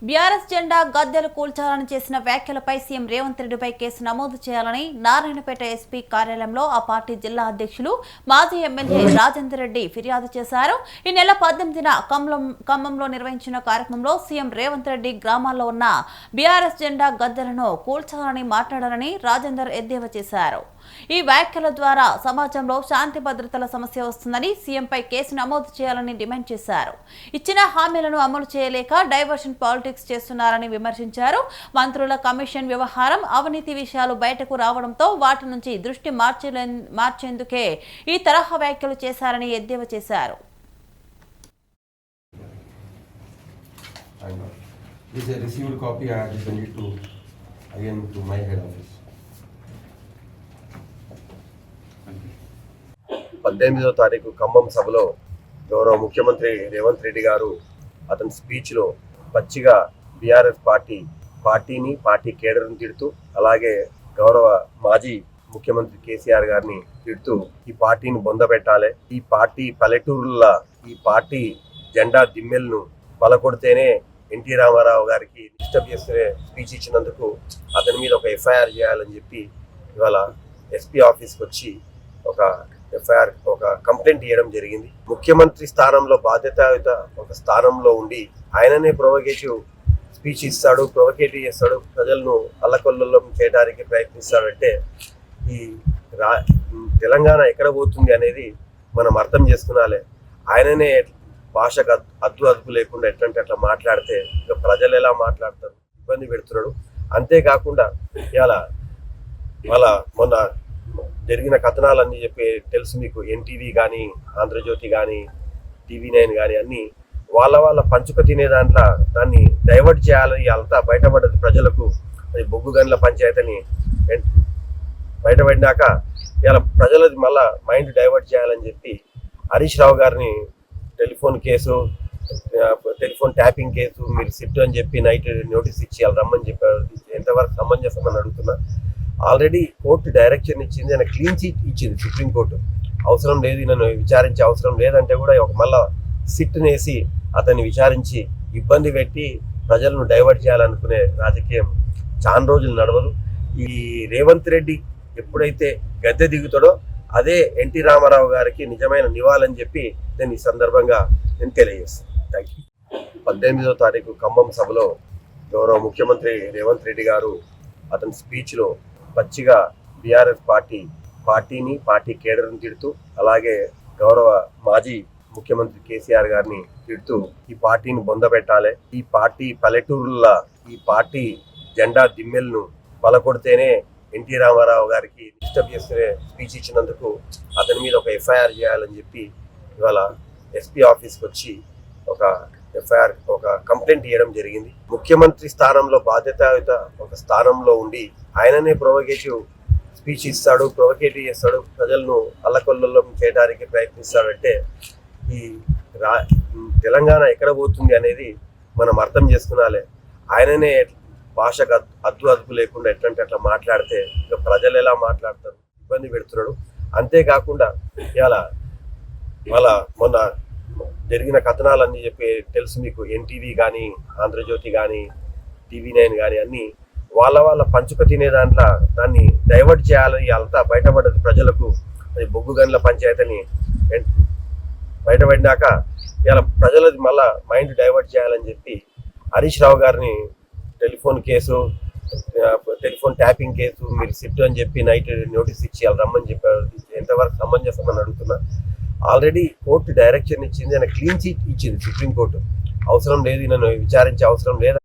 BRS జెండా గద్దెలు కూల్చాలని చేసిన వ్యాఖ్యలపై సీఎం రేవంత్ రెడ్డిపై కేసు నమోదు చేయాలని నారాయణపేట ఎస్పీ కార్యాలయంలో ఆ పార్టీ జిల్లా అధ్యక్షులు మాజీ ఎమ్మెల్యే రాజేందర్ రెడ్డి ఫిర్యాదు చేశారు. ఈ నెల 18న ఖమ్మంలో నిర్వహించిన కార్యక్రమంలో సీఎం రేవంత్ రెడ్డి గ్రామాల్లో ఉన్న బీఆర్ఎస్ జెండా గద్దెలను కూల్చాలని మాట్లాడారని రాజేందర్ ఎద్దేవా చేశారు. ఈ వ్యాఖ్యల ద్వారా సమాజంలో శాంతి భద్రతల సమస్య వస్తుందని సీఎంపై కేసు నమోదు చేయాలని డిమాండ్ చేశారు. ఇచ్చిన హామీలను అమలు చేయలేక డైవర్షన్ పాలిటిక్స్ చేస్తున్నారని విమర్శించారు. మంత్రుల కమిషన్ వ్యవహారం, అవినీతి విషయాలు బయటకు రావడంతో వాటి నుంచి దృష్టి మార్చేందుకే ఈ తరహా వ్యాఖ్యలు చేశారని ఎద్దేవా చేశారు. This is a received copy. I have to send it to again to my head office. 18వ తారీఖు ఖమ్మం సభలో గౌరవ ముఖ్యమంత్రి రేవంత్ రెడ్డి గారు అతని స్పీచ్లో పచ్చిగా బీఆర్ఎస్ పార్టీని పార్టీ కేడర్ని తిడుతూ, అలాగే గౌరవ మాజీ ముఖ్యమంత్రి కేసీఆర్ గారిని తిడుతూ ఈ పార్టీని బొందబెట్టాలి, ఈ పార్టీ పల్లెటూరుల ఈ పార్టీ జెండా దిమ్మెలను పలకొడితేనే ఎన్టీ రామారావు గారికి డిస్టర్బ్ చేస్తే స్పీచ్ ఇచ్చినందుకు అతని మీద ఒక ఎఫ్ఐఆర్ చేయాలని చెప్పి ఇవాళ ఎస్పీ ఆఫీస్కి వచ్చి ఒక కంప్లైంట్ ఇవ్వడం జరిగింది. ముఖ్యమంత్రి స్థానంలో బాధ్యతాయుత ఒక స్థానంలో ఉండి ఆయననే ప్రొవోకేటివ్ స్పీచ్ ఇస్తాడు, ప్రొవోకేటివ్ చేస్తాడు, ప్రజలను అల్లకొల్లం చేయడానికి ప్రయత్నిస్తాడంటే ఈ తెలంగాణ ఎక్కడ పోతుంది అనేది మనం అర్థం చేసుకునాలి. ఆయననే భాషకు అదుపు లేకుండా ఎట్లంటే అట్లా మాట్లాడితే ఇక ప్రజలు ఎలా మాట్లాడతారు, ఇబ్బంది పెడుతున్నాడు. అంతేకాకుండా ఇలా మొన్న జరిగిన కథనాలన్నీ చెప్పి తెలుసు మీకు. ఎన్టీవీ కానీ, ఆంధ్రజ్యోతి కానీ, TV9 కానీ అన్నీ వాళ్ళ పంచుక తినే దాంట్లో దాన్ని డైవర్ట్ చేయాలని అంతా బయటపడ్డది ప్రజలకు. అది బొగ్గు గన్ల పంచాయతీని బయటపడినాక ఇలా ప్రజలది మళ్ళా మైండ్ డైవర్ట్ చేయాలని చెప్పి హరీష్ రావు గారిని టెలిఫోన్ ట్యాపింగ్ కేసు మీరు సిట్ అని చెప్పి నైట్ నోటీస్ ఇచ్చి వాళ్ళు రమ్మని చెప్పారు. ఎంతవరకు సమంజసమని అడుగుతున్నా. ఆల్రెడీ కోర్టు డైరెక్షన్ ఇచ్చింది, ఆయన క్లీన్ చిట్ ఇచ్చింది సుప్రీంకోర్టు. అవసరం లేదు, నన్ను విచారించే అవసరం లేదంటే కూడా మళ్ళా సిట్ నేసి అతన్ని విచారించి ఇబ్బంది పెట్టి ప్రజలను డైవర్ట్ చేయాలనుకునే రాజకీయం చాలా రోజులు నడవదు. ఈ రేవంత్ రెడ్డి ఎప్పుడైతే గద్దె దిగుతాడో అదే ఎన్టీ రామారావు గారికి నిజమైన నివాళని చెప్పి నేను ఈ సందర్భంగా నేను తెలియజేస్తాను. Thank you. 18వ తారీఖు ఖమ్మం సభలో గౌరవ ముఖ్యమంత్రి రేవంత్ రెడ్డి గారు అతని స్పీచ్లో పచ్చిగా బీఆర్ఎస్ పార్టీని పార్టీ కేడర్ని తిడుతూ, అలాగే గౌరవ మాజీ ముఖ్యమంత్రి కేసీఆర్ గారిని తిడుతూ ఈ పార్టీని బొందబెట్టాలి, ఈ పార్టీ పల్లెటూరుల ఈ పార్టీ జెండా దిమ్మెలను పలకొడితేనే ఎన్టీ రామారావు గారికి డిస్టర్బ్ చేస్తే స్పీచ్ ఇచ్చినందుకు అతని మీద ఒక ఎఫ్ఐఆర్ చేయాలని చెప్పి ఇవాళ ఎస్పీ ఆఫీస్కి వచ్చి ఒక కంప్లైంట్ ఇవ్వడం జరిగింది. ముఖ్యమంత్రి స్థానంలో బాధ్యతాయుత ఒక స్థానంలో ఉండి ఆయననే ప్రొవోకేటివ్ స్పీచ్ ఇస్తాడు, ప్రొవోకేటివ్ చేస్తాడు, ప్రజలను అల్లకొల్లం చేయడానికి ప్రయత్నిస్తాడంటే ఈ తెలంగాణ ఎక్కడ పోతుంది అనేది మనం అర్థం చేసుకునాలి. ఆయననే భాషకు అదుపు లేకుండా ఎట్లంటే అట్లా మాట్లాడితే ఇక ప్రజలు ఎలా మాట్లాడతారు, ఇబ్బంది పెడుతున్నాడు. అంతేకాకుండా ఇలా మొన్న జరిగిన కథనాలన్నీ చెప్పి తెలుసు మీకు. ఎన్టీవీ కానీ, ఆంధ్రజ్యోతి కానీ, TV9 కానీ అన్నీ వాళ్ళ పంచుక తినే దాంట్లో దాన్ని డైవర్ట్ చేయాలని అంతా బయటపడ్డది ప్రజలకు. అది బొగ్గు గన్ల పంచాయతీని బయటపడినాక ఇలా ప్రజలది మళ్ళా మైండ్ డైవర్ట్ చేయాలని చెప్పి హరీష్ రావు గారిని టెలిఫోన్ ట్యాపింగ్ కేసు మీరు సిట్ అని చెప్పి నైట్ నోటీస్ ఇచ్చి వాళ్ళు రమ్మని చెప్పారు. ఎంతవరకు సమంజసమని అడుగుతున్నా. ఆల్రెడీ కోర్టు డైరెక్షన్ ఇచ్చింది, ఆయన క్లీన్ చిట్ ఇచ్చింది సుప్రీంకోర్టు. అవసరం లేదు, నన్ను విచారించే అవసరం లేదు.